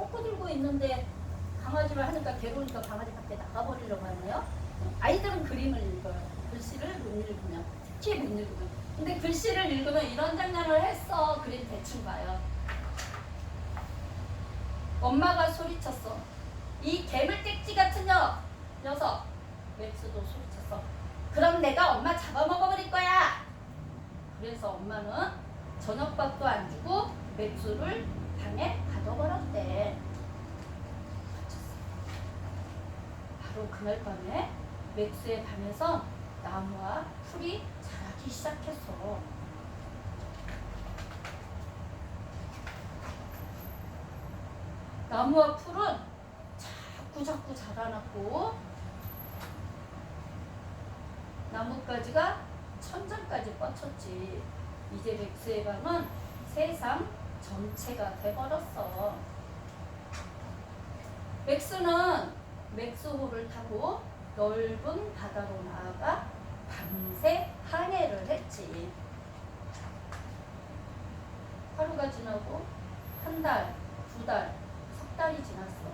포크 들고 있는데 강아지를 하니까 괴로우니까 강아지 밖에 나가버리려고 하네요. 아이들은 그림을 읽어요. 글씨를 못 읽으면, 특히 못 읽으면. 근데 글씨를 읽으면 이런 장난을 했어. 그림 대충 봐요. 엄마가 소리쳤어. 이 괴물떼지 같은 녀석. 맥스도 소리쳤어. 그럼 내가 엄마 잡아먹어버릴 거야. 그래서 엄마는 저녁밥도 안 주고 맥스를 방에 가둬버렸대. 바로 그날 밤에 맥스의 방에서 나무와 풀이 자라기 시작했어. 나무와 풀은 자꾸 자라났고 나뭇가지가 천장까지 뻗쳤지. 이제 맥스의 방은 세상 전체가 돼버렸어. 맥스는 맥스호를 타고 넓은 바다로 나아가 밤새 항해를 했지. 하루가 지나고 한 달, 두 달, 석 달이 지났어.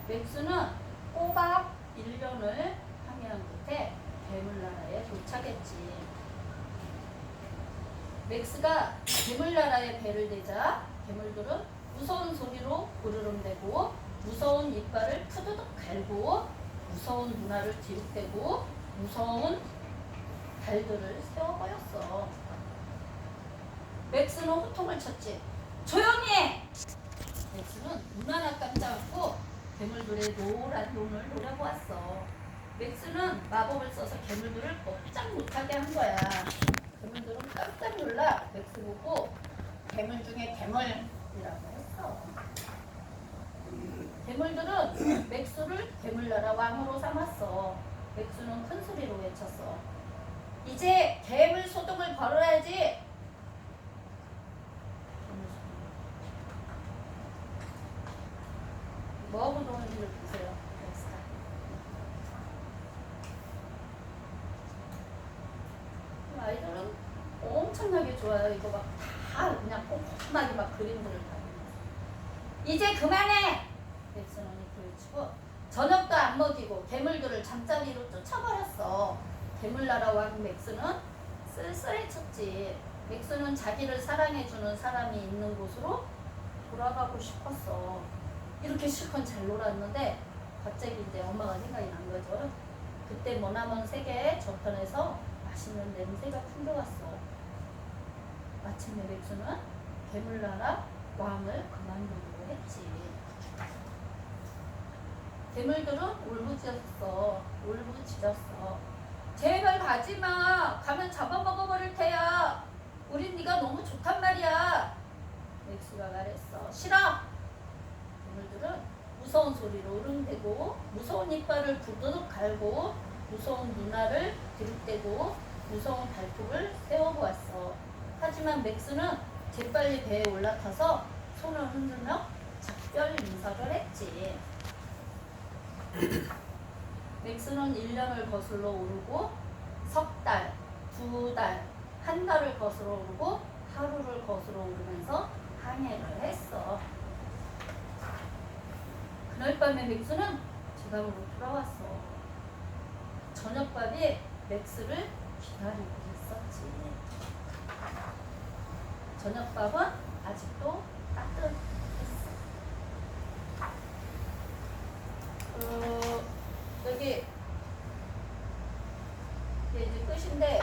맥스는 꼬박 1년을 항해한 끝에 괴물나라에 도착했지. 맥스가 괴물나라에 배를 대자 괴물들은 무서운 소리로 으르렁대고 무서운 이빨을 푸드득 갈고 무서운 눈알을 뒤룩대고 무서운 발들을 세워버렸어. 맥스는 호통을 쳤지. 조용히 해! 맥스는 눈 하나 깜짝 않고 괴물들의 노란 눈을 노려보았어. 맥스는 마법을 써서 괴물들을 꼼짝 못하게 한 거야. 괴물들은 깜짝 놀라 맥스 보고 괴물 중에 괴물이라고 했어. 괴물들은 맥스를 괴물나라 왕으로 삼았어. 맥스는 큰 소리로 외쳤어. 이제 괴물 소동을 벌여야지. 뭐하고 노는지를 보세요. 맥스가. 아이들은 엄청나게 좋아요. 이거 막 다 그냥 꼼꼼하게 막 그림들을 다. 이제 그만해! 맥스는 이렇게 외치고 저녁도 안 먹이고 괴물들을 잠자리로 쫓아버렸어. 괴물나라 왕 맥스는 쓸쓸해졌지. 맥스는 자기를 사랑해주는 사람이 있는 곳으로 돌아가고 싶었어. 이렇게 실컷 잘 놀았는데 갑자기 이제 엄마가 생각이 난 거죠. 그때 머나먼 세계의 저편에서 맛있는 냄새가 풍겨왔어. 마침내 맥스는 괴물나라 왕을 그만두기로 했지. 괴물들은 울부짖었어. 제발 가지마. 가면 잡아먹어버릴 테야. 우린 네가 너무 좋단 말이야. 맥스가 말했어. 싫어. 괴물들은 무서운 소리로 으릉대고 무서운 이빨을 부드럽 갈고 무서운 눈알을 뒤룩대고 무서운 발톱을 세워보았어. 하지만 맥스는 재빨리 배에 올라타서 손을 흔들며 작별 인사를 했지. 맥스는 1년을 거슬러 오르고 석 달, 두 달, 한 달을 거슬러 오르고 하루를 거슬러 오르면서 항해를 했어. 그날 밤에 맥스는 지방으로 돌아왔어. 저녁밥이 맥스를 기다리고 있었지. 저녁밥은 아직도 따뜻했어. 여기 이제 끝인데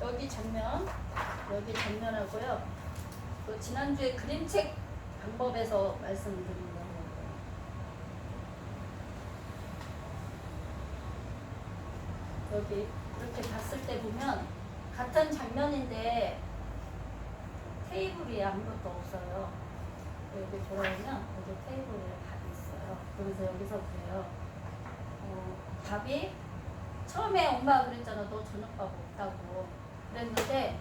여기 장면하고요. 또 지난주에 그림책 방법에서 말씀드린 거. 여기 이렇게 봤을 때 보면 같은 장면인데 테이블이 아무것도 없어요. 여기 돌아오면 여기 테이블에 밥이 있어요. 그래서 여기서 그래요. 밥이 처음에 엄마가 그랬잖아. 너 저녁밥 없다고. 그랬는데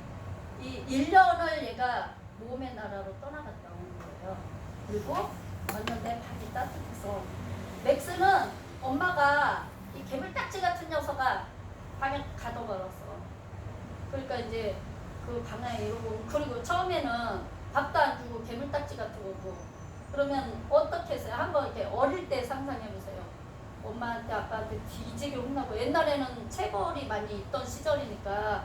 이 1년을 얘가 모험의 나라로 떠나갔다 오는 거예요. 그리고 왔는데 밥이 따뜻해서 맥스는 엄마가 이 괴물딱지 같은 녀석아 방에 가둬버렸어. 그러니까 이제 그 방에 이러고 그리고 처음에는 밥도 안 주고 괴물딱지 같은 거고 그러면 어떻게 했어요? 한번 이렇게 어릴 때 상상해 보세요. 엄마한테 아빠한테 뒤지게 혼나고, 옛날에는 체벌이 많이 있던 시절이니까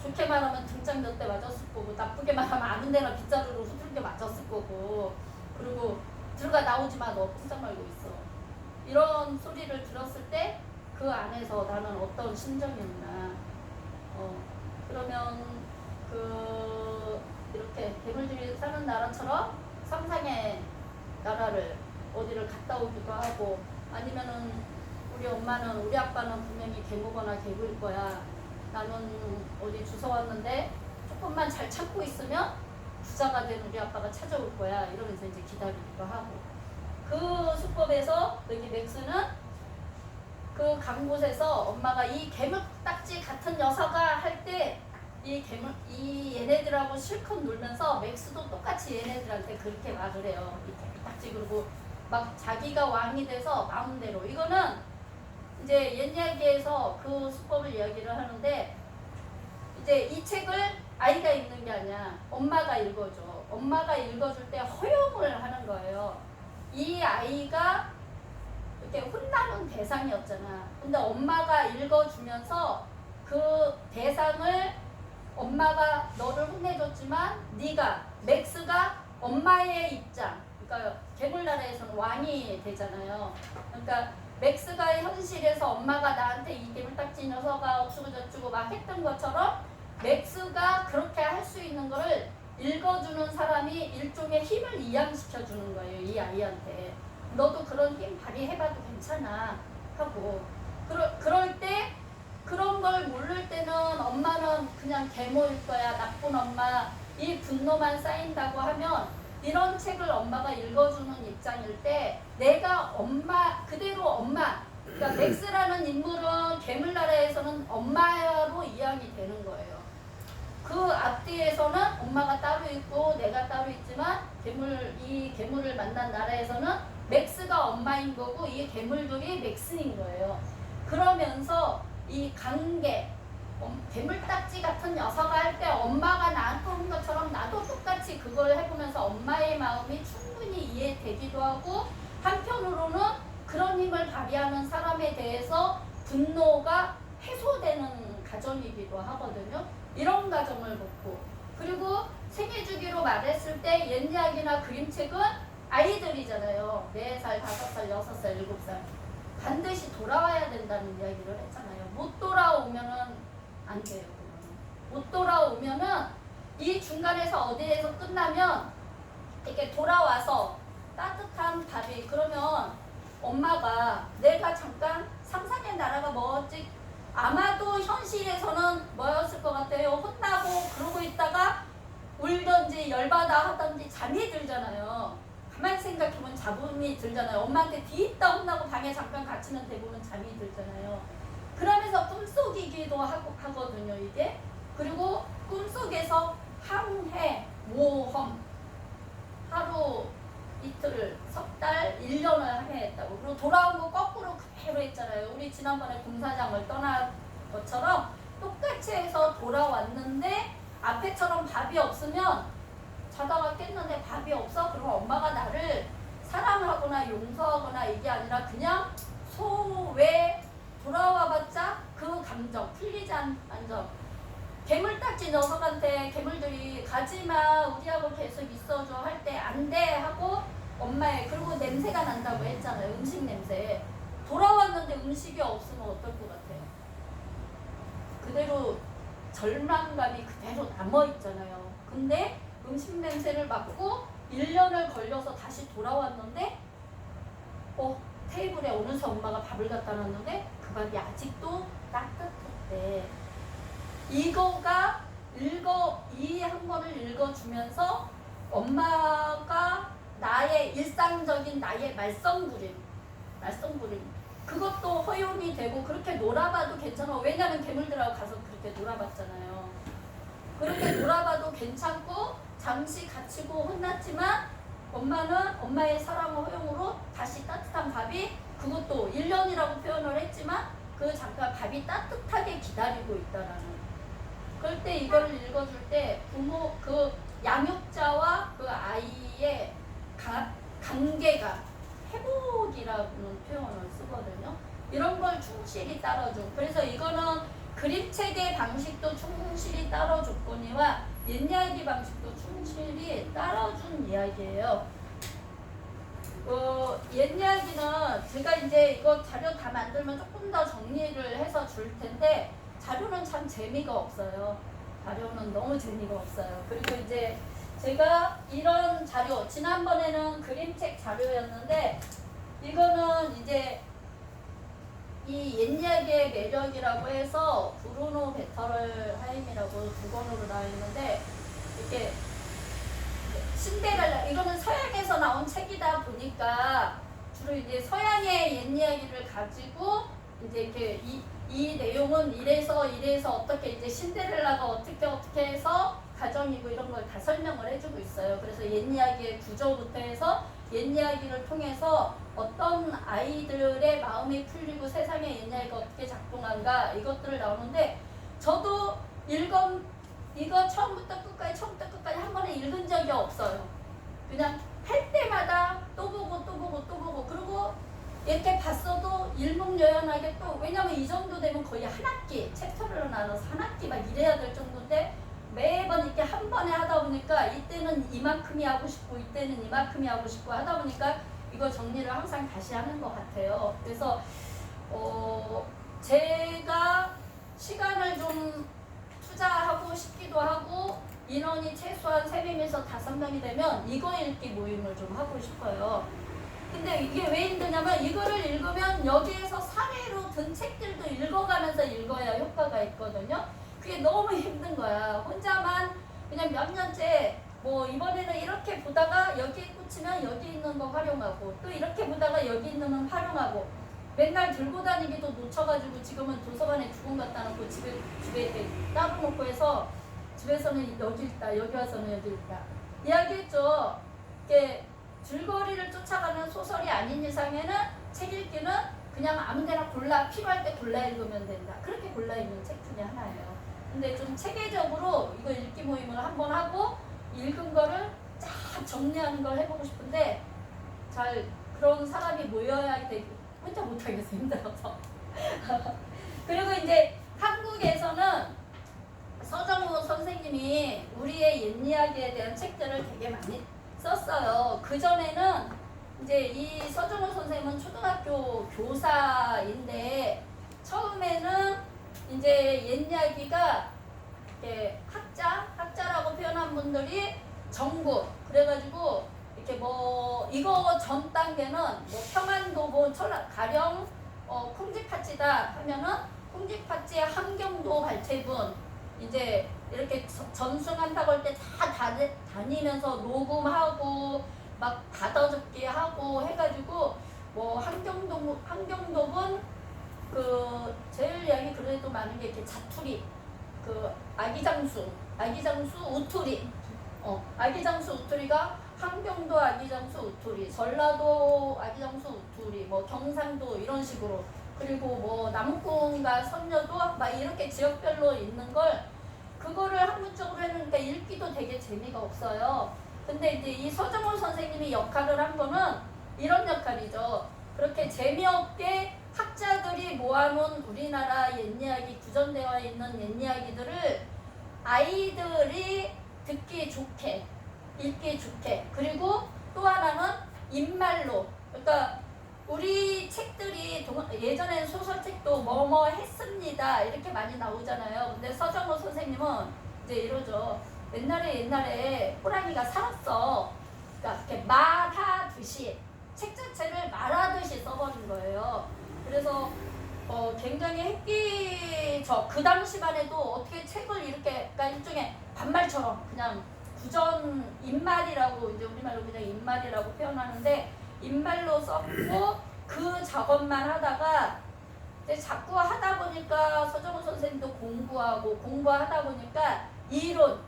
좋게 말하면 등짝 몇 대 맞았을 거고, 나쁘게 말하면 아는 데나 빗자루로 후들겨 맞았을 거고, 그리고 들어가 나오지 마, 너 꼼짝 말고 있어, 이런 소리를 들었을 때 그 안에서 나는 어떤 심정이었나. 그러면 이렇게 괴물들이 사는 나라처럼 상상의 나라를 어디를 갔다 오기도 하고, 아니면은 우리 엄마는, 우리 아빠는 분명히 개무거나 개구일 거야, 나는 어디 주워 왔는데 조금만 잘 참고 있으면 부자가 된 우리 아빠가 찾아올 거야, 이러면서 이제 기다리기도 하고. 그 수법에서 여기 맥스는 그 간 곳에서 엄마가 이 개물딱지 같은 녀석아 할 때 이 얘네들하고 실컷 놀면서 맥스도 똑같이 얘네들한테 그렇게 말을 해요. 이 개물딱지. 그리고 막 자기가 왕이 돼서 마음대로. 이거는 이제 옛 이야기에서 그 수법을 이야기를 하는데, 이제 이 책을 아이가 읽는 게 아니야, 엄마가 읽어줘. 엄마가 읽어줄 때 허용을 하는 거예요. 이 아이가 이렇게 혼나는 대상이었잖아. 근데 엄마가 읽어주면서 그 대상을, 엄마가 너를 혼내줬지만 네가, 맥스가 엄마의 입장, 그러니까 괴물나라에서는 왕이 되잖아요. 그러니까 맥스가 현실에서 엄마가 나한테 이 괴물딱지 녀석아 어쩌고 저쩌고 막 했던 것처럼 맥스가 그렇게 할 수 있는 거를 읽어주는 사람이 일종의 힘을 이양시켜주는 거예요, 이 아이한테. 너도 그런 힘 발휘해봐도 괜찮아 하고. 그럴 때, 그런 걸 모를 때는 엄마는 그냥 계모일 거야, 나쁜 엄마, 이 분노만 쌓인다고 하면, 이런 책을 엄마가 읽어주는 입장일 때 내가 엄마, 그대로 엄마, 그러니까 맥스라는 인물은 괴물나라에서는 엄마로 이양이 되는 거예요. 그 앞뒤에서는 엄마가 따로 있고 내가 따로 있지만, 이 괴물을 만난 나라에서는 맥스가 엄마인 거고 이 괴물들이 맥스인 거예요. 그러면서 이 관계, 괴물딱지 같은 녀석아 할 때 엄마가 나한테 온 것처럼 나도 똑같이 그걸 해보면서 엄마의 마음이 충분히 이해되기도 하고, 한편으로는 그런 힘을 발휘하는 사람에 대해서 분노가 해소되는 가정이기도 하거든요. 이런 가정을 먹고, 그리고 생애주기로 말했을 때 옛 이야기나 그림책은 아이들이잖아요. 4살, 5살, 6살, 7살. 반드시 돌아와야 된다는 이야기를 했잖아요. 못 돌아오면은 안 돼요. 못 돌아오면은 이 중간에서 어디에서 끝나면 이렇게 돌아와서 따뜻한 밥이, 그러면 엄마가, 내가 잠깐 상상의 나라가 뭐였지? 아마도 현실에서는 뭐였을 것 같아요? 혼나고 그러고 있다가 울던지 열받아 하던지 잠이 들잖아요. 가만히 생각해보면 잠이 들잖아요. 엄마한테 뒤있다 혼나고 방에 잠깐 갇히면 대부분 잠이 들잖아요. 그러면서 꿈속이기도 하거든요, 이게. 그리고 꿈속에서 항해, 모험, 하루, 이틀, 석 달, 1년을 항해했다고. 그리고 돌아온 거 거꾸로 그대로 했잖아요. 우리 지난번에 공사장을 떠난 것처럼 똑같이 해서 돌아왔는데, 앞에처럼 밥이 없으면 자다가 깼는데 밥이 없어? 그럼 엄마가 나를 사랑하거나 용서하거나 이게 아니라 그냥 소외, 돌아와봤자 그 감정 풀리지 않은 점. 괴물딱지 녀석한테 괴물들이 가지마, 우리하고 계속 있어줘 할 때 안 돼 하고 엄마의, 그리고 냄새가 난다고 했잖아요. 음식 냄새. 돌아왔는데 음식이 없으면 어떨 것 같아요? 그대로 절망감이 그대로 남아있잖아요. 근데 음식 냄새를 맡고 1년을 걸려서 다시 돌아왔는데, 테이블에 어느새 엄마가 밥을 갖다 놨는데 그 밥이 아직도 따뜻했대. 이거가 이 한 번을 읽어주면서 엄마가 나의 일상적인 나의 말썽부림, 그것도 허용이 되고, 그렇게 놀아봐도 괜찮아. 왜냐면 괴물들하고 가서 그렇게 놀아봤잖아요. 그렇게 놀아봐도 괜찮고, 잠시 갇히고 혼났지만 엄마는 엄마의 사랑과 허용으로 다시 따뜻한 밥이, 그것도 1년이라고 표현을 했지만 그 잠깐 밥이 따뜻하게 기다리고 있다라는. 그럴 때 이거를 읽어줄 때 부모, 그 양육자와 그 아이의 따라줘. 그래서 이거는 그림체계 방식도 충실히 따라줬거니와 옛 이야기 방식도 충실히 따라준 이야기예요. 옛 이야기는 제가 이제 이거 자료 다 만들면 조금 더 정리를 해서 줄 텐데 자료는 참 재미가 없어요. 자료는 너무 재미가 없어요. 그리고 이제 제가 이런 자료, 지난번에는 그림책 자료였는데 이거는 이제 이 옛 이야기의 매력이라고 해서 브루노 베터럴 하임이라고 두 권으로 나와 있는데 이렇게 신데렐라, 이거는 서양에서 나온 책이다 보니까 주로 이제 서양의 옛 이야기를 가지고 이제 이렇게 이 내용은 이래서 어떻게 이제 신데렐라가 어떻게 해서 가정이고 이런 걸 다 설명을 해주고 있어요. 그래서 옛 이야기의 구조부터 해서 옛 이야기를 통해서 어떤 아이들의 마음이 풀리고 세상의 옛 이야기가 어떻게 작동한가 이것들을 나오는데 저도 이거 처음부터 끝까지 한 번에 읽은 적이 없어요. 그냥 할 때마다 또 보고 그리고 이렇게 봤어도 일목요연하게 또 왜냐면 이 정도 되면 거의 한 학기 챕터를 나눠서 한 학기 막 이래야 될 정도인데 매번 이렇게 한 번에 하다 보니까 이때는 이만큼이 하고 싶고 이때는 이만큼이 하고 싶고 하다 보니까 이거 정리를 항상 다시 하는 것 같아요. 그래서 제가 시간을 좀 투자하고 싶기도 하고 인원이 최소한 3명에서 5명이 되면 이거 읽기 모임을 좀 하고 싶어요. 근데 이게 왜 힘드냐면 이거를 읽으면 여기에서 사례로 든 책들도 읽어가면서 읽어야 효과가 있거든요. 그게 너무 힘든 거야. 혼자만 그냥 몇 년째 뭐 이번에는 이렇게 보다가 여기에 꽂히면 여기 있는 거 활용하고 또 이렇게 보다가 여기 있는 건 활용하고 맨날 들고 다니기도 놓쳐가지고 지금은 도서관에 두 권 갖다 놓고 집에 이렇게 따로 놓고 해서 집에서는 여기 있다 여기 와서는 여기 있다 이야기했죠. 이렇게 줄거리를 쫓아가는 소설이 아닌 이상에는 책 읽기는 그냥 아무데나 필요할 때 골라 읽으면 된다. 그렇게 골라 읽는 책 중에 하나예요. 근데 좀 체계적으로 이거 읽기 모임을 한번 하고 읽은 거를 쫙 정리하는 걸 해보고 싶은데 잘 그런 사람이 모여야 되고 혼자 못하겠어 힘들어서 그리고 이제 한국에서는 서정우 선생님이 우리의 옛 이야기에 대한 책들을 되게 많이 썼어요. 그전에는 이제 이 서정우 선생님은 초등학교 교사인데 처음에는 이제 옛 이야기가 학자라고 표현한 분들이 전국 그래가지고 이렇게 뭐 이거 전 단계는 뭐 평안도보 가령 콩쥐팥쥐다 하면은 콩쥐팥쥐의 함경도 발췌분 이제 이렇게 전승한다고 할 때 다 다니면서 녹음하고 막 받아적기 하고 해가지고 뭐 함경도분 그 제일 이야기 그래도 많은 게 이렇게 자투리 그 아기장수 우투리 아기장수 우투리가 함경도 아기장수 우투리 전라도 아기장수 우투리 뭐 경상도 이런 식으로 그리고 뭐 남궁과 선녀도 막 이렇게 지역별로 있는 걸 그거를 학문적으로 해놓으니까 읽기도 되게 재미가 없어요. 근데 이제 이 서정훈 선생님이 역할을 한 거는 이런 역할이죠. 그렇게 재미없게 학자들이 모아놓은 우리나라 옛 이야기 구전되어 있는 옛 이야기들을 아이들이 듣기 좋게 읽기 좋게 그리고 또 하나는 입말로 그러니까 우리 책들이 예전에는 소설책도 뭐뭐 했습니다 이렇게 많이 나오잖아요. 근데 서정호 선생님은 이제 이러죠. 옛날에 호랑이가 살았어. 그러니까 이렇게 말하듯이 책 자체를 말하듯이 써버린 거예요. 그래서 굉장히 획기적 그 당시만 해도 어떻게 책을 이렇게 그러니까 일종의 반말처럼 그냥 구전 입말이라고 이제 우리말로 그냥 입말이라고 표현하는데 입말로 썼고 그 작업만 하다가 이제 자꾸 하다 보니까 서정우 선생님도 공부하다 보니까 이론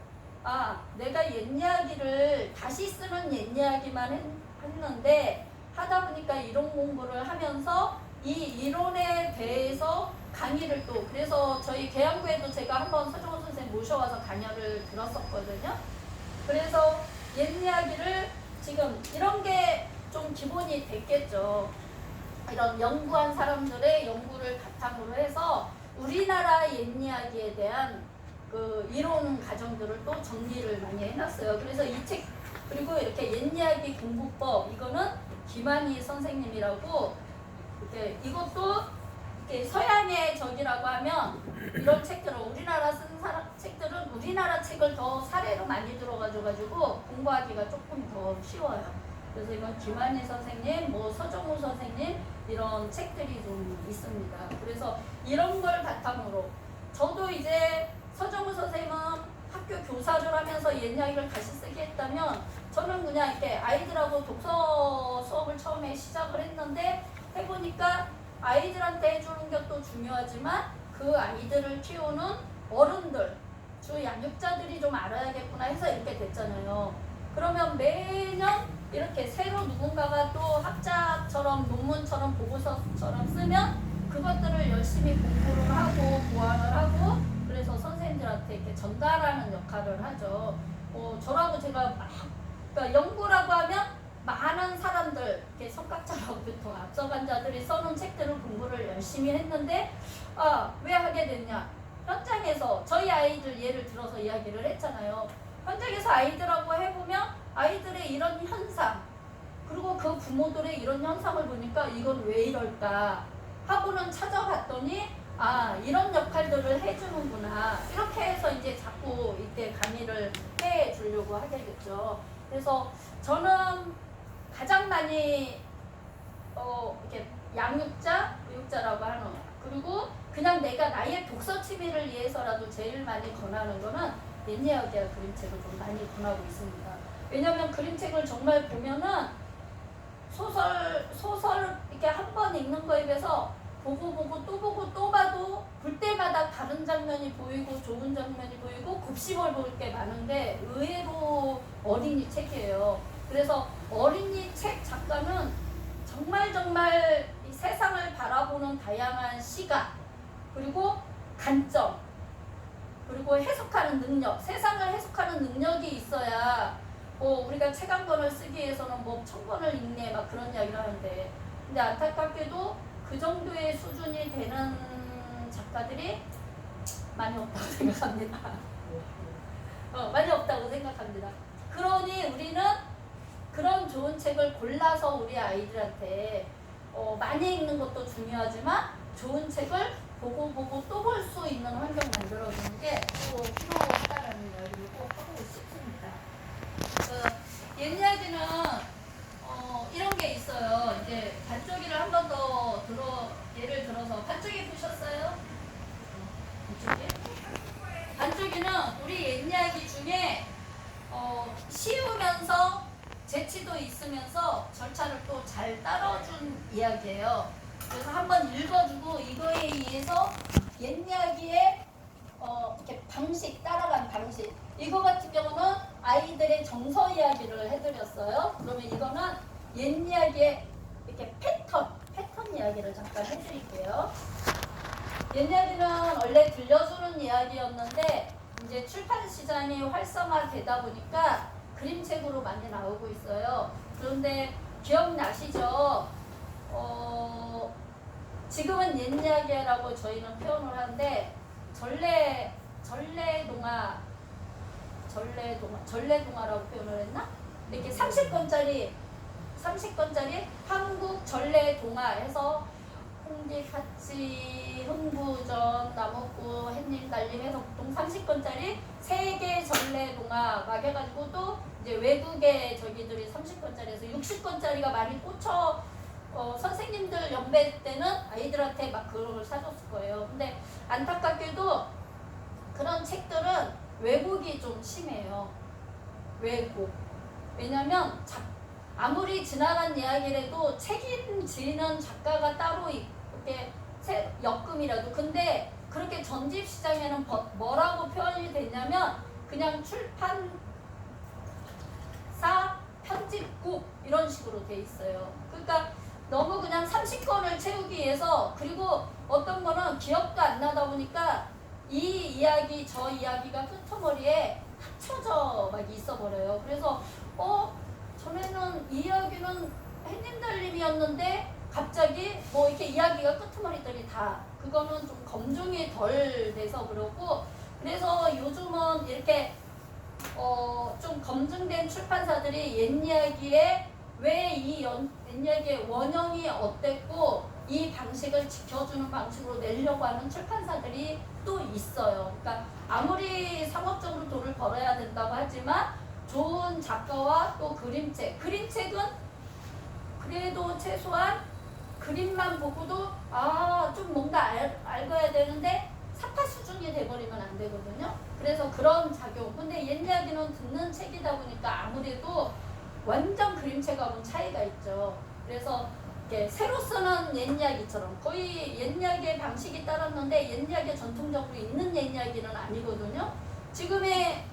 내가 옛 이야기를 다시 쓰는 옛 이야기만 했는데 하다 보니까 이론 공부를 하면서 이 이론에 대해서 강의를 또 그래서 저희 계양구에도 제가 한번 서정우 선생님 모셔와서 강연을 들었었거든요. 그래서 옛 이야기를 지금 이런 게 좀 기본이 됐겠죠. 이런 연구한 사람들의 연구를 바탕으로 해서 우리나라 옛 이야기에 대한 그 이론 과정들을 또 정리를 많이 해놨어요. 그래서 이 책, 그리고 이렇게 옛 이야기 공부법, 이거는 김한희 선생님이라고, 이렇게 이것도 이렇게 서양의 적이라고 하면 이런 책들은, 우리나라 쓴 책들은 우리나라 책을 더 사례로 많이 들어가지고 공부하기가 조금 더 쉬워요. 그래서 이건 김한희 선생님, 뭐 서정우 선생님 이런 책들이 좀 있습니다. 그래서 이런 걸 바탕으로 저도 이제 서정우 선생님은 학교 교사를 하면서 옛 이야기를 다시 쓰게 했다면, 저는 그냥 이렇게 아이들하고 독서 수업을 처음에 시작을 했는데 해보니까 아이들한테 해주는 것도 중요하지만 그 아이들을 키우는 어른들, 주 양육자들이 좀 알아야겠구나 해서 이렇게 됐잖아요. 그러면 매년 이렇게 새로 누군가가 또 학자처럼 논문처럼 보고서처럼 쓰면 그것들을 열심히 공부를 하고 보완을 하고, 그래서 선생님들한테 이렇게 전달하는 역할을 하죠. 저라고 제가 막, 그러니까 연구라고 하면 많은 사람들, 이렇게 성각자로부터 앞서간 자들이 써놓은 책들을 공부를 열심히 했는데, 왜 하게 됐냐? 현장에서 저희 아이들 예를 들어서 이야기를 했잖아요. 현장에서 아이들하고 해보면 아이들의 이런 현상, 그리고 그 부모들의 이런 현상을 보니까 이건 왜 이럴까 하고는 찾아봤더니, 이런 역할들을 해주는구나, 이렇게 해서 이제 자꾸 이때 강의를 해주려고 하게 됐죠. 그래서 저는 가장 많이 이렇게 양육자, 교육자라고 하는, 그리고 그냥 내가 나의 독서 취미를 위해서라도 제일 많이 권하는 거는 옛 이야기와 그림책을 좀 많이 권하고 있습니다. 왜냐면 그림책을 정말 보면은 소설 이렇게 한 번 읽는 거에 비해서 보고 또 봐도 볼 때마다 다른 장면이 보이고 좋은 장면이 보이고 곱씹어 볼 게 많은데 의외로 어린이 책이에요. 그래서 어린이 책 작가는 정말 이 세상을 바라보는 다양한 시각, 그리고 관점, 그리고 해석하는 능력, 세상을 해석하는 능력이 있어야 우리가 책 한 권을 쓰기 위해서는 뭐 1000권을 읽네 막 그런 이야기를 하는데, 근데 안타깝게도 그 정도의 수준이 되는 작가들이 많이 없다고 생각합니다. 많이 없다고 생각합니다. 그러니 우리는 그런 좋은 책을 골라서 우리 아이들한테 많이 읽는 것도 중요하지만 좋은 책을 보고 또 볼 수 있는 환경 만들어주는 게 또 필요하다는 이야기를 꼭 하고 싶습니다. 옛 이야기는 이런 게 있어요. 이제 반쪽이를 한 번 더 예를 들어서 반쪽이 보셨어요? 반쪽이는 우리 옛 이야기 중에 쉬우면서 재치도 있으면서 절차를 또 잘 따라준 이야기예요. 그래서 한번 읽어주고 이거에 의해서 옛 이야기의 이렇게 방식, 따라간 방식, 이거 같은 경우는 아이들의 정서 이야기를 해드렸어요. 그러면 이거는 옛 이야기의 이렇게 패턴 이야기를 잠깐 해드릴게요. 옛 이야기는 원래 들려주는 이야기였는데 이제 출판 시장이 활성화되다 보니까 그림책으로 많이 나오고 있어요. 그런데 기억나시죠? 지금은 옛 이야기라고 저희는 표현을 하는데 전래동화라고 표현을 했나? 이렇게 30권짜리 한국 전래동화 해서 홍지카치, 흥부전, 나무꾼, 햇님 달림 해서 보통 30권짜리 세계 전래동화 막 해가지고 또 이제 외국의 저기들이 30권짜리에서 60권짜리가 많이 꽂혀 선생님들 연배 때는 아이들한테 막 그런 걸 사줬을 거예요. 근데 안타깝게도 그런 책들은 왜곡이 좀 심해요. 왜곡. 왜냐면 아무리 지나간 이야기라도 책임지는 작가가 따로 이렇게 역금이라도, 근데 그렇게 전집시장에는 뭐라고 표현이 됐냐면 그냥 출판사 편집국 이런 식으로 돼 있어요. 그러니까 너무 그냥 30권을 채우기 위해서, 그리고 어떤 거는 기억도 안 나다 보니까 이 이야기 저 이야기가 끄트머리에 합쳐져 막 있어 버려요. 그래서 전에는 이 이야기는 햇님 달림이었는데 갑자기 뭐 이렇게 이야기가 끄트머리들이 다 그거는 좀 검증이 덜 돼서 그렇고 그래서 요즘은 이렇게 좀 검증된 출판사들이 옛 이야기에 왜 이 옛 이야기의 원형이 어땠고 이 방식을 지켜주는 방식으로 내려고 하는 출판사들이 또 있어요. 그러니까 아무리 상업적으로 돈을 벌어야 된다고 하지만 좋은 작가와 또 그림책은 그래도 최소한 그림만 보고도 좀 뭔가 알아야 되는데 사파 수준이 돼버리면 안 되거든요. 그래서 그런 작용. 근데 옛 이야기는 듣는 책이다 보니까 아무래도 완전 그림책하고는 차이가 있죠. 그래서 이렇게 새로 쓰는 옛 이야기처럼 거의 옛 이야기의 방식이 따랐는데 옛 이야기가 전통적으로 있는 옛 이야기는 아니거든요. 지금의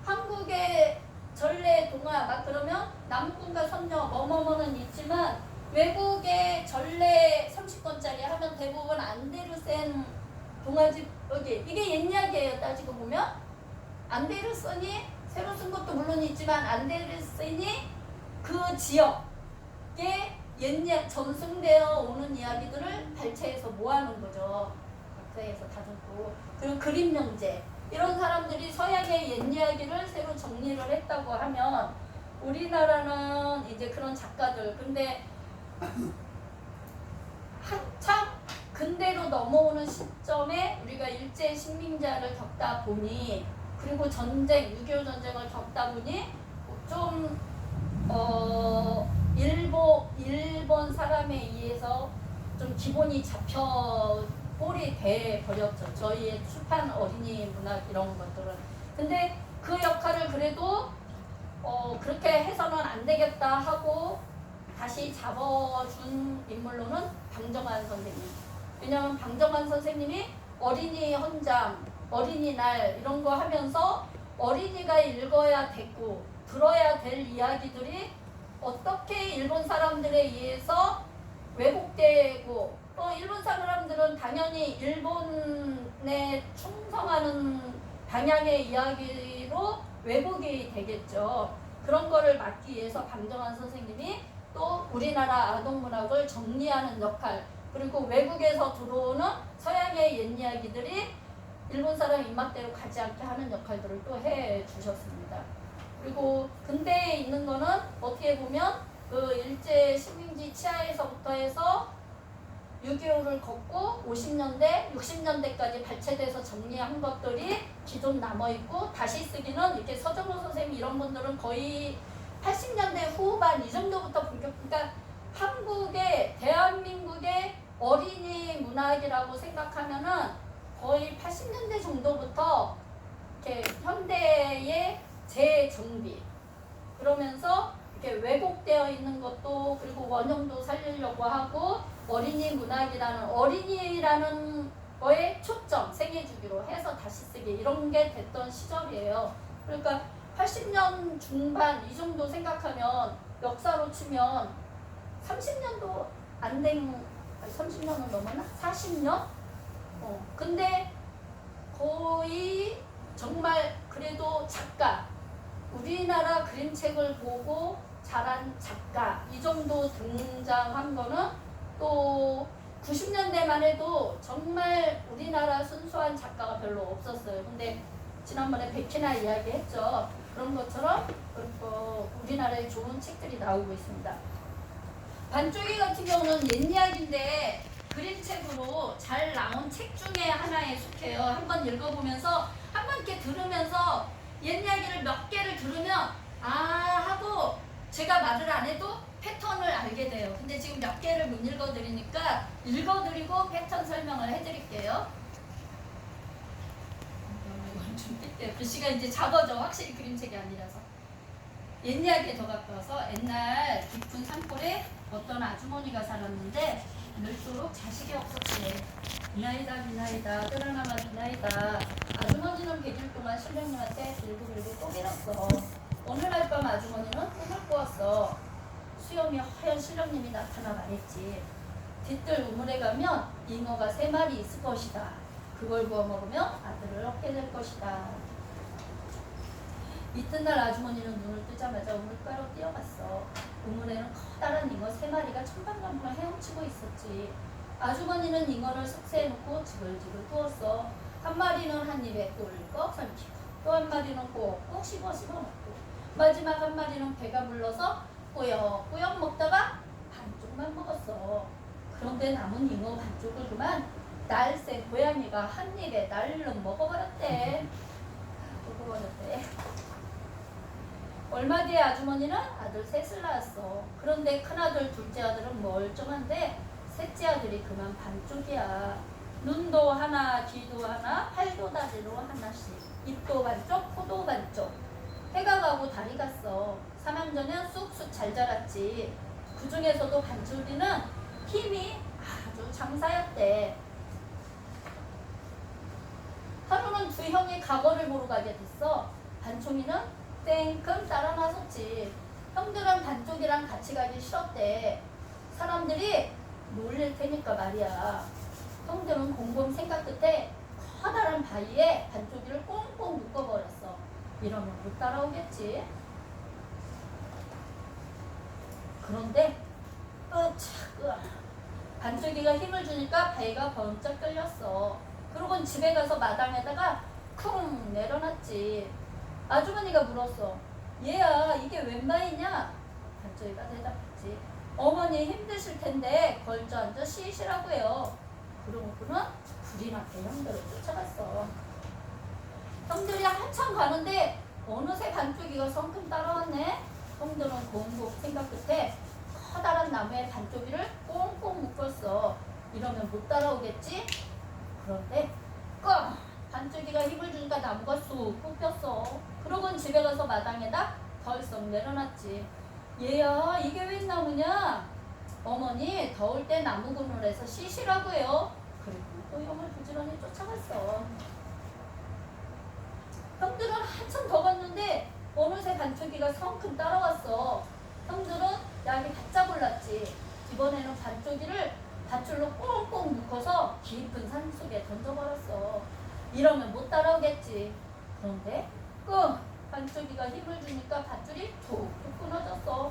한국의 전래 동화 막 그러면 나무꾼과 선녀 뭐뭐뭐는 있지만 외국의 전래 30권짜리 하면 대부분 안데르센 동화집 여기 이게 옛 이야기예요. 따지고 보면 안데르센이 새로 쓴 것도 물론 있지만 안데르센이 그 지역의 옛 전승되어 오는 이야기들을 발췌해서 모아놓은 거죠. 박사에서 다듬고 그리고 그림 명제 이런 사람들이 서양의 옛 이야기를 새로 정리를 했다고 하면 우리나라는 이제 그런 작가들 근데 한참 근대로 넘어오는 시점에 우리가 일제 식민자를 겪다 보니 그리고 전쟁 6.25 전쟁을 겪다 보니 좀 일본 사람에 의해서 좀 기본이 잡혀 꼴이 돼 버렸죠. 저희의 출판 어린이 문학 이런 것들은. 근데 그 역할을 그래도 그렇게 해서는 안 되겠다 하고 다시 잡아준 인물로는 방정환 선생님. 왜냐하면 방정환 선생님이 어린이 헌장, 어린이날 이런 거 하면서 어린이가 읽어야 됐고 들어야 될 이야기들이 어떻게 일본 사람들에 의해서 왜곡되고 또 일본 사람들은 당연히 일본에 충성하는 방향의 이야기로 왜곡이 되겠죠. 그런 거를 막기 위해서 방정환 선생님이 또 우리나라 아동문학을 정리하는 역할 그리고 외국에서 들어오는 서양의 옛 이야기들이 일본 사람 입맛대로 가지 않게 하는 역할들을 또 해주셨습니다. 그리고 근대에 있는 거는 어떻게 보면 그 일제 식민지 치하에서부터 해서 6.25를 걷고 50년대, 60년대까지 발췌돼서 정리한 것들이 기존 남아있고 다시 쓰기는 이렇게 서정호 선생님 이런 분들은 거의 80년대 후반 이 정도부터 그러니까 한국의 대한민국의 어린이 문학이라고 생각하면은 거의 80년대 정도부터 이렇게 현대의 재정비 그러면서 이렇게 왜곡되어 있는 것도 그리고 원형도 살리려고 하고 어린이라는 거에 초점 생애주기로 해서 다시 쓰기 이런 게 됐던 시절이에요. 그러니까 80년 중반 이 정도 생각하면 역사로 치면 30년도 안 된 30년은 넘었나? 40년? 근데 거의 정말 그래도 작가 우리나라 그림책을 보고 자란 작가 이 정도 등장한 거는 또 90년대만 해도 정말 우리나라 순수한 작가가 별로 없었어요. 근데 지난번에 백희나 이야기했죠. 그런 것처럼 우리나라에 좋은 책들이 나오고 있습니다. 반쪽이 같은 경우는 옛 이야기인데 그림책으로 잘 나온 책 중에 하나에 속해요. 한번 읽어보면서 한번 이렇게 들으면서 옛 이야기를 몇 개를 들으면 하고 제가 말을 안 해도 패턴을 알게 돼요. 근데 지금 몇 개를 못 읽어드리니까 읽어드리고 패턴 설명을 해드릴게요. 이건 좀 뺄게요. 글씨가 이제 작아져. 확실히 그림책이 아니라서. 옛 이야기에 더 가까워서 옛날 깊은 산골에 어떤 아주머니가 살았는데 늘도록 자식이 없었지. 비나이다 떠나나마 비나이다. 아주머니는 100일 동안 신령님한테 빌고 또 빌었어. 어느 날 밤 아주머니는 꿈을 꾸었어. 수염이 하얀 신령님이 나타나 말했지. 뒤뜰 우물에 가면 잉어가 3마리 있을 것이다. 그걸 구워 먹으면 아들을 얻게 될 것이다. 이튿날 아주머니는 눈을 뜨자마자 우물가로 뛰어갔어. 우물에는 커다란 잉어 3마리가 천방장마 헤엄치고 있었지. 아주머니는 잉어를 삭새해놓고 지글지글 구웠어. 한 마리는 한 입에 꿀꺽 삼키고 또 한 마리는 꼭꼭 씹어 먹고 마지막 한 마리는 배가 불러서 꾸역꾸역 먹다가 반쪽만 먹었어. 그런데 남은 잉어 반쪽을 그만 날쌘 고양이가 한 입에 날름 먹어버렸대. 얼마 뒤에 아주머니는 아들 셋을 낳았어. 그런데 큰아들 둘째 아들은 멀쩡한데 셋째 아들이 그만 반쪽이야. 눈도 하나, 귀도 하나, 팔도 다리로 하나씩, 입도 반쪽, 코도 반쪽. 해가 가고 달이 갔어. 3년 전엔 쑥쑥 잘 자랐지. 그 중에서도 반쪽이는 힘이 아주 장사였대. 하루는 두 형이 과거를 보러 가게 됐어. 반총이는 땡큼 따라 나섰지. 형들은 반쪽이랑 같이 가기 싫었대. 사람들이 놀릴 테니까 말이야. 형들은 곰곰 생각 끝에 커다란 바위에 반쪽이를 꽁꽁 묶어버렸어. 이러면 못 따라오겠지. 그런데 반쪽이가 힘을 주니까 바위가 번쩍 끌렸어. 그러곤 집에 가서 마당에다가 쿵 내려놨지. 아주머니가 물었어. 얘야, 이게 웬 바위냐? 반쪽이가 대답했지. 어머니 힘드실 텐데 걸저 앉아 쉬시라고요. 그러고는 불이 나게 형들을 쫓아갔어. 형들이 한참 가는데 어느새 반쪽이가 성큼 따라왔네. 형들은 곰곰 생각 끝에 커다란 나무에 반쪽이를 꽁꽁 묶었어. 이러면 못 따라오겠지? 그런데 반쪽이가 힘을 주니까 나무가 쑥 뽑혔어. 그러곤 집에 가서 마당에다 덜썩 내려놨지. 얘야, 이게 웬 나무냐? 어머니, 더울 때 나무 그늘에서 쉬시라고요. 그리고 또 형을 부지런히 쫓아갔어. 형들은 한참 더 갔는데 어느새 반쪽이가 성큼 따라왔어. 형들은 약이 바짝 올랐지. 이번에는 반쪽이를 밧줄로 꽁꽁 묶어서 깊은 산속에 던져버렸어. 이러면 못 따라오겠지. 그런데 반쪽이가 힘을 주니까 밧줄이 툭툭 끊어졌어.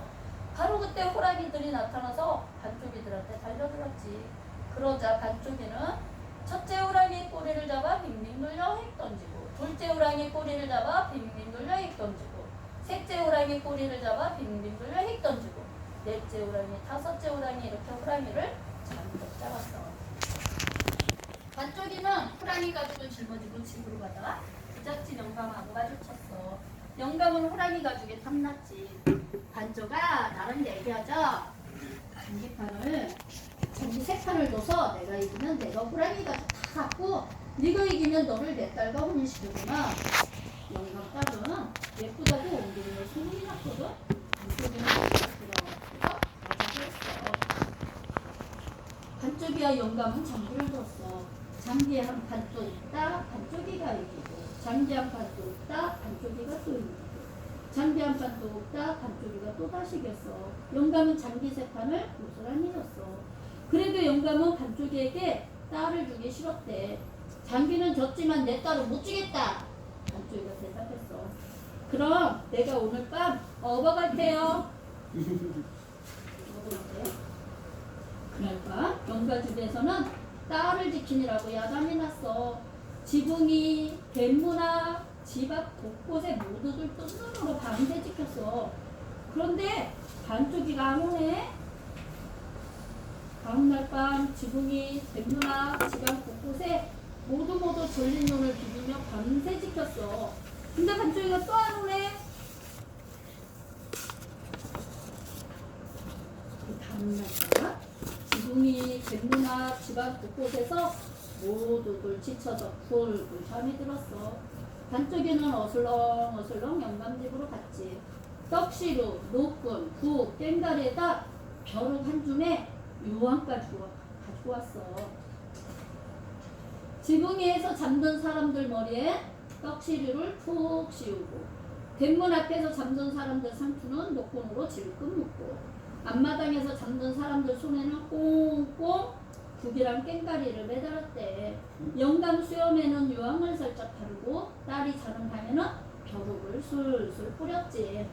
바로 그때 호랑이들이 나타나서 반쪽이들한테 달려들었지. 그러자 반쪽이는 첫째 호랑이 꼬리를 잡아 빙빙 돌려 휙 던지고, 둘째 호랑이 꼬리를 잡아 빙빙 돌려 휙 던지고, 셋째 호랑이 꼬리를 잡아 빙빙 돌려 휙 던지고, 넷째 호랑이, 다섯째 호랑이, 이렇게 호랑이를 잔뜩 잡았어. 반쪽이는 호랑이 가죽을 짊어지고 집으로 가다가 부잣집 영감하고 마주쳤어. 영감은 호랑이 가죽에 탐났지. 반쪽아, 나랑 얘기하자. 전기 세 판을 둬서 내가 이기면 내가 호랑이 가죽 다 갖고, 네가 이기면 너를 내 딸과 혼인시키구나. 영감 딸은 예쁘다고 옮기는 걸 소문이 났거든. 반쪽이는 들어가서 가자고 했어. 반쪽이와 영감은 장기를 뒀어. 장기 한 판 또 있다 반쪽이가 이기고, 장기 한 판 또 있다 반쪽이가 또 이기고, 장기 한 판 또 있다 반쪽이가 또 다시 이겼어. 영감은 장기 세 판을 고스란히 졌어. 그래도 영감은 반쪽이에게 딸을 주기 싫었대. 장기는 졌지만 내 딸은 못 주겠다. 반쪽이가 대답했어. 그럼 내가 오늘 밤 업어갈게요. 그날 밤 영가 집에서는 딸을 지키느라고 야단이 났어. 지붕이, 갯문화, 집 앞 곳곳에 모두들 뜬 눈으로 밤새 지켰어. 그런데 반쪽이가 안 오네. 다음날 밤 지붕이, 갯문화, 집 앞 곳곳에 모두 졸린 눈을 비비며 밤새 지켰어. 근데 반쪽이가 또 안 오네. 그 다음날 밤 지붕이, 갯문화, 집 앞 곳곳에서 모두들 지쳐서 굴굴 잠이 들었어. 반쪽이는 어슬렁어슬렁 영감집으로 갔지. 떡시루, 노끈, 국, 꽹가리에다 벼룩 한 줌에 유황까지 가지고 왔어. 지붕위에서 잠든 사람들 머리에 떡시루를 푹 씌우고, 갯문 앞에서 잠든 사람들 상투는 노끈으로 질끈 묶고, 앞마당에서 잠든 사람들 손에는 꽁꽁 국이랑 꽹가리를 매달았대. 영감 수염에는 유황을 살짝 바르고, 딸이 자는 방에는 벼룩을 술술 뿌렸지.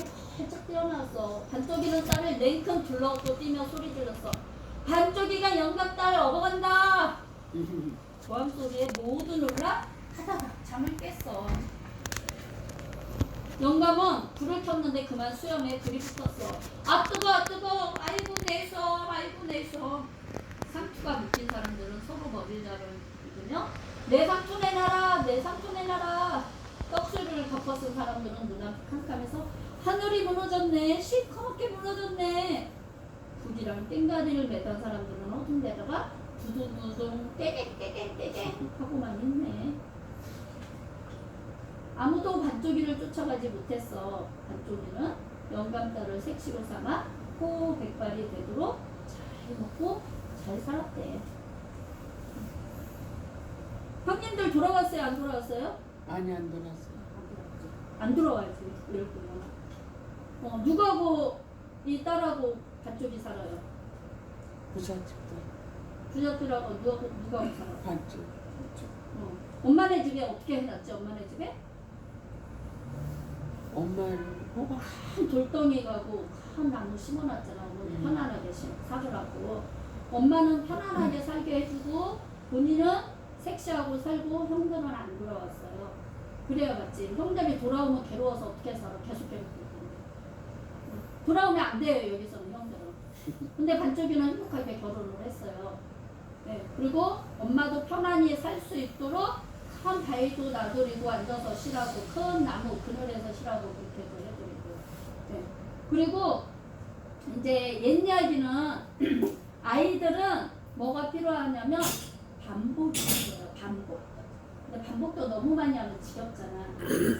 쌀이 활짝 뛰어나왔어. 반쪽이는 쌀을 냉큼 둘러엎고 뛰며 소리 질렀어. 반쪽이가 영감딸 업어간다. 고함 소리에 모두 놀라 하다가 잠을 깼어. 영감은 불을 켰는데 그만 수염에 불이 붙었어. 아 뜨거, 아 뜨거. 아이고 내서, 아이고 내서. 상투가 묶인 사람들은 서로 머리자를 읽으며 내 상투 내놔라, 내 상투 내놔라. 떡술을 덮어쓴 사람들은 눈앞이 캄캄해서 하늘이 무너졌네, 시커멓게 무너졌네. 북이랑 땡가리를 매단 사람들은 어두운 데다가 두둥두둥 떼땡떼땡떼땡 하고만 있네. 아무도 반쪽이를 쫓아가지 못했어. 반쪽이는 영감딸을 색시로 삼아 호 백발이 되도록 잘 먹고 잘 살았대. 형님들 돌아왔어요? 안 돌아왔어요? 아니 안 돌았어. 안 돌아와야지. 이랬구나. 누구하고 이 딸하고 반쪽이 살아요? 부잣집도 부잣들하고 누구하고 살아? 반쪽. 엄마네 집에 어떻게 해놨지? 엄마네 집에? 엄마를 큰 돌덩이 가고 큰 나무 심어놨잖아. 편안하게 살으라고. 엄마는 편안하게 살게 해주고 본인은 섹시하고 살고 형들은 안 돌아왔어요. 그래야 맞지. 형들이 돌아오면 괴로워서 어떻게 살아? 계속 괴롭고. 돌아오면 안 돼요. 여기서는 형들은. 근데 반쪽이는 행복하게 결혼을 했어요. 네. 그리고 엄마도 편안히 살 수 있도록 큰 바위도 놔두리고 앉아서 쉬라고, 큰 나무 그늘에서 쉬라고 그렇게도 해드리고. 네. 그리고 이제 옛 이야기는 아이들은 뭐가 필요하냐면 반복이 필요해요. 반복. 근데 반복도 너무 많이 하면 지겹잖아.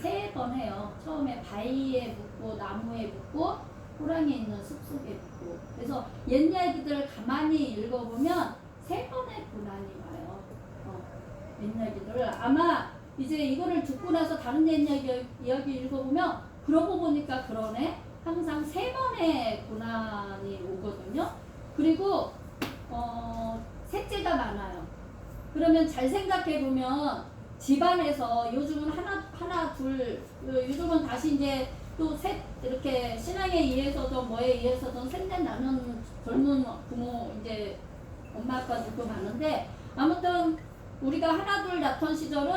3번 해요. 처음에 바위에 묻고 나무에 묻고 호랑이 있는 숲속에 묻고. 그래서 옛 이야기들을 가만히 읽어보면 3번의 고난이 와요. 옛 이야기들을 아마 이제 이거를 듣고 나서 다른 옛 이야기 읽어보면 그러고 보니까 그러네. 항상 3번의 고난이 오거든요. 그리고 셋째가 많아요. 그러면 잘 생각해 보면 집안에서 요즘은 하나 둘 요즘은 다시 이제 또 셋 이렇게 신앙에 의해서든 뭐에 의해서든 셋넷 나는 젊은 부모 이제 엄마 아빠들도 많은데 아무튼 우리가 하나 둘 낳던 시절은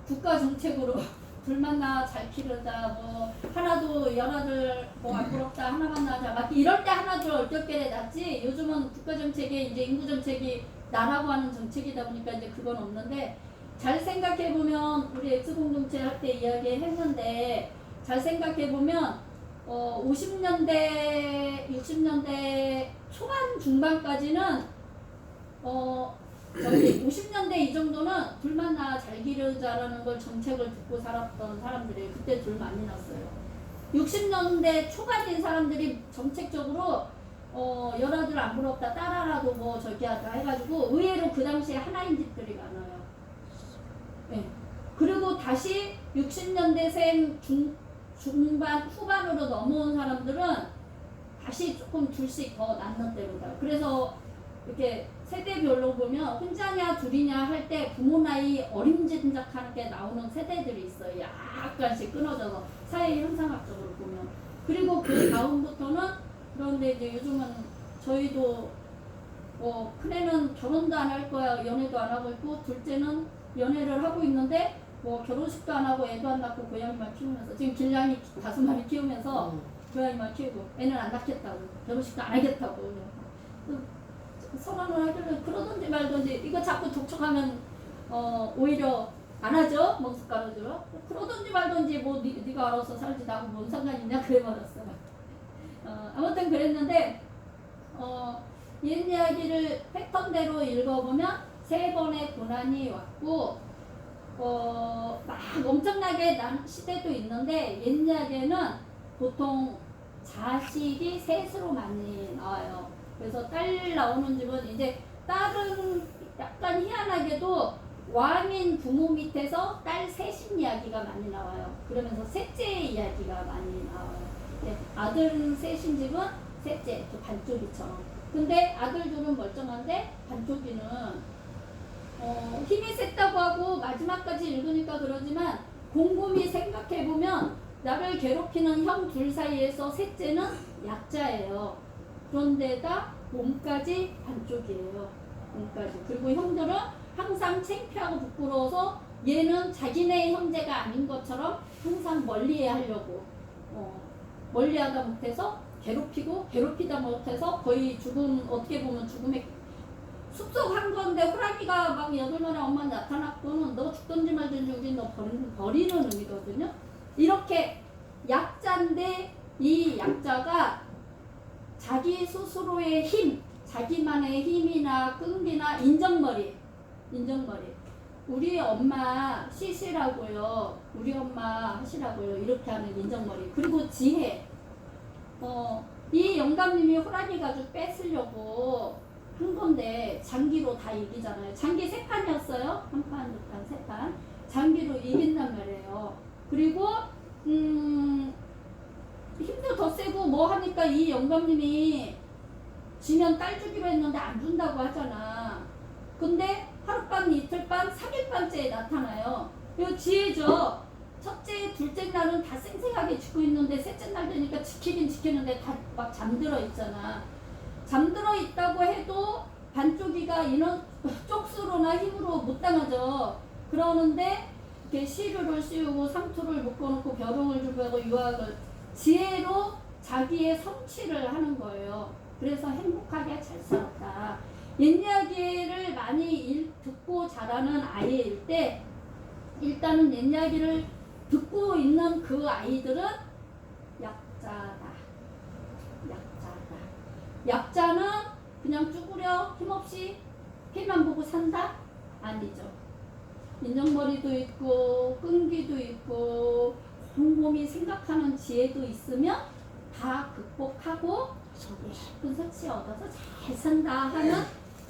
국가 정책으로 둘만 낳아 잘 키우자 뭐 하나도 열아들 뭐 안 부럽다 하나만 낳자 막 이럴 때 하나 둘 얼떨결에 낳지. 요즘은 국가 정책에 이제 인구 정책이 나라고 하는 정책이다 보니까 이제 그건 없는데 잘 생각해 보면 우리 엑스 공동체 할 때 이야기 했는데 잘 생각해 보면 50년대 60년대 초반 중반까지는 저기 50년대 이 정도는 둘만 낳아 잘 기르자라는 걸 정책을 듣고 살았던 사람들이 그때 둘 많이 낳았어요. 60년대 초반인 사람들이 정책적으로 열아들 안 부럽다 딸 하나도 뭐 저기 하다 해가지고 의외로 그 당시에 하나인 집들이 많아요. 네. 그리고 다시 60년대생 중반 후반으로 넘어온 사람들은 다시 조금 둘씩 더 낳는 때로다. 그래서 이렇게 세대별로 보면 혼자냐 둘이냐 할 때 부모 나이 어림짐작하게 나오는 세대들이 있어요. 약간씩 끊어져서 사회 현상학적으로 보면. 그리고 그 다음부터는 그런데 이제 요즘은 저희도 큰애는 결혼도 안 할 거야. 연애도 안 하고 있고 둘째는 연애를 하고 있는데 뭐 결혼식도 안 하고 애도 안 낳고 고양이만 키우면서 지금 길냥이 5마리 키우면서 고양이만 키우고 애는 안 낳겠다고 결혼식도 안 하겠다고 선언을 하길래 그러든지 말든지 이거 자꾸 독촉하면 오히려 안 하죠. 멍석 가로주로 그러든지 말든지 뭐 네가 알아서 살지 나하고 뭔 상관이냐 그래버렸어요. 아무튼 그랬는데 옛 이야기를 패턴대로 읽어보면 3번의 고난이 왔고 막 엄청나게 난 시대도 있는데 옛 이야기에는 보통 자식이 셋으로 많이 나와요. 그래서 딸 나오는 집은 이제 딸은 약간 희한하게도 왕인 부모 밑에서 딸 셋인 이야기가 많이 나와요. 그러면서 셋째 이야기가 많이 나와요. 네, 아들 셋인 집은 셋째, 또 반쪽이처럼. 근데 아들 둘은 멀쩡한데 반쪽이는 힘이 셌다고 하고 마지막까지 읽으니까 그러지만 곰곰이 생각해보면 나를 괴롭히는 형 둘 사이에서 셋째는 약자예요. 그런데다 몸까지 반쪽이에요. 몸까지. 그리고 형들은 항상 창피하고 부끄러워서 얘는 자기네 형제가 아닌 것처럼 항상 멀리해 하려고 멀리하다 못해서 괴롭히다 못해서 거의 죽음, 어떻게 보면 죽음의 숲속한 건데 호랑이가 막 8마리 엄마 나타났고는 너 죽든지 말든지 우리 너 버리는 의미거든요. 이렇게 약자인데 이 약자가 자기 스스로의 힘, 자기만의 힘이나 끈기나 인정머리. 우리 엄마 쉬시라고요. 우리 엄마 하시라고요. 이렇게 하는 인정머리. 그리고 지혜. 이 영감님이 호랑이 가죽 뺏으려고 한 건데 장기로 다 이기잖아요. 장기 3판이었어요. 한 판, 두 판, 3판. 장기로 이긴단 말이에요. 그리고 힘도 더 세고 뭐 하니까 이 영감님이 지면 딸 주기로 했는데 안 준다고 하잖아. 근데 하룻밤, 이틀밤, 3일밤째에 나타나요. 이거 지혜죠. 첫째, 둘째 날은 다 쌩쌩하게 지고 있는데 셋째 날 되니까 지키긴 지키는데 다 막 잠들어 있잖아. 잠들어 있다고 해도 반쪽이가 이런 쪽수로나 힘으로 못 당하죠. 그러는데 이렇게 시루를 씌우고 상투를 묶어놓고 벼롱을 준비하고 유학을 지혜로 자기의 성취를 하는 거예요. 그래서 행복하게 잘 살았다. 옛 이야기를 많이 듣고 자라는 아이일 때 일단은 옛 이야기를 듣고 있는 그 아이들은 약자다. 약자는 그냥 쭈그려 힘없이 피만 보고 산다? 아니죠. 인정머리도 있고 끈기도 있고 곰곰이 생각하는 지혜도 있으면 다 극복하고 예쁜 성취 얻어서 잘 산다 하는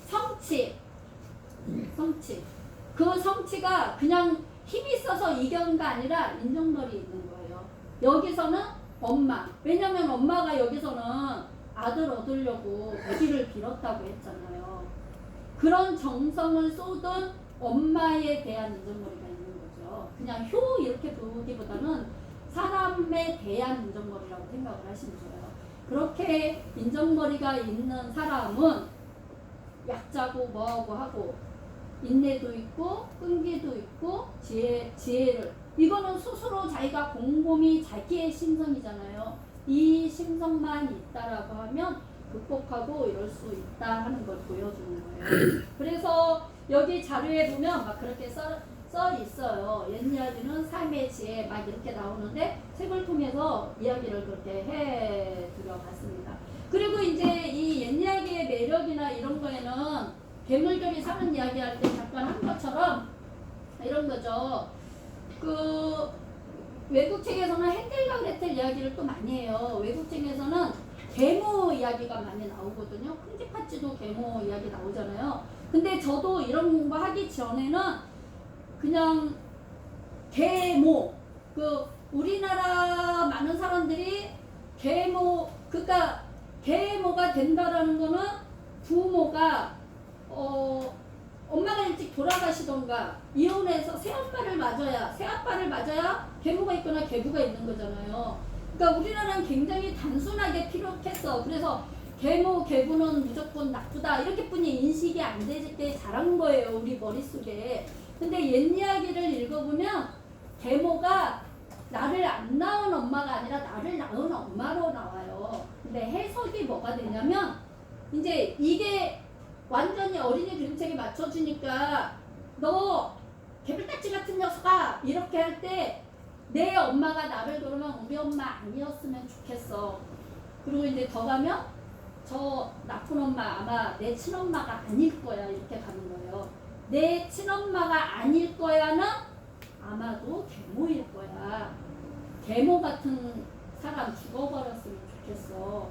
성취. 그 성취가 그냥 힘이 있어서 이겨는 거 아니라 인정머리 있는 거예요. 여기서는 엄마. 왜냐면 엄마가 여기서는 아들 얻으려고 아기를 빌었다고 했잖아요. 그런 정성을 쏟은 엄마에 대한 인정머리가 있는 거죠. 그냥 효 이렇게 보기보다는 사람에 대한 인정머리라고 생각을 하시면 돼요. 그렇게 인정머리가 있는 사람은 약자고 뭐하고 하고 인내도 있고 끈기도 있고 지혜를 이거는 스스로 자기가 곰곰이 자기의 심성이잖아요. 이 심성만 있다라고 하면 극복하고 이럴 수 있다 하는 걸 보여주는 거예요. 그래서 여기 자료에 보면 막 그렇게 써 있어요. 옛 이야기는 삶의 지혜 막 이렇게 나오는데 책을 통해서 이야기를 그렇게 해 드려봤습니다. 그리고 이제 이 옛 이야기의 매력이나 이런 거에는 괴물들이 사는 이야기 할 때 잠깐 한 것처럼 이런 거죠. 그 외국 책에서는 헨델과 그레텔 이야기를 또 많이 해요. 외국 책에서는 계모 이야기가 많이 나오거든요. 큰지팥쥐도 계모 이야기 나오잖아요. 근데 저도 이런 공부하기 전에는 그냥 계모, 그 우리나라 많은 사람들이 계모, 그러니까 계모가 된다라는 거는 부모가 엄마가 일찍 돌아가시던가 이혼해서 새엄마를 맞아야 새아빠를 맞아야 계모가 있거나 계부가 있는 거잖아요. 그러니까 우리나라는 굉장히 단순하게 피력했어. 그래서 계모 계부는 무조건 나쁘다 이렇게뿐이 인식이 안 되게 자란 거예요, 우리 머릿속에. 근데 옛 이야기를 읽어보면 계모가 나를 안 낳은 엄마가 아니라 나를 낳은 엄마로 나와요. 근데 해석이 뭐가 되냐면 이제 이게 완전히 어린이 그림책에 맞춰주니까 너 개불딱지 같은 녀석아 이렇게 할 때 내 엄마가 나를 그러면 우리 엄마 아니었으면 좋겠어. 그리고 이제 더 가면 저 나쁜 엄마 아마 내 친엄마가 아닐 거야 이렇게 가는 거예요. 내 친엄마가 아닐 거야는 아마도 계모일 거야. 계모 같은 사람 죽어버렸으면 좋겠어.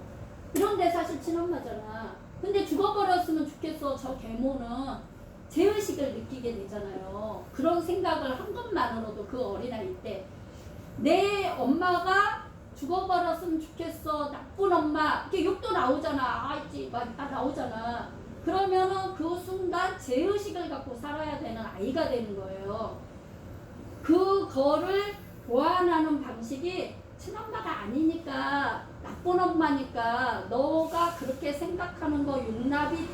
그런데 사실 친엄마잖아. 근데 죽어버렸으면 좋겠어. 저 계모는 죄의식을 느끼게 되잖아요. 그런 생각을 한 것만으로도 그 어린아이 때 내 엄마가 죽어버렸으면 좋겠어. 나쁜 엄마. 이렇게 욕도 나오잖아. 아이지 막 나오잖아. 그러면은 그 순간 죄의식을 갖고 살아야 되는 아이가 되는 거예요. 그거를 보완하는 방식이 친엄마가 아니니까 나쁜 엄마니까 너가 그렇게 생각하는 거 용납이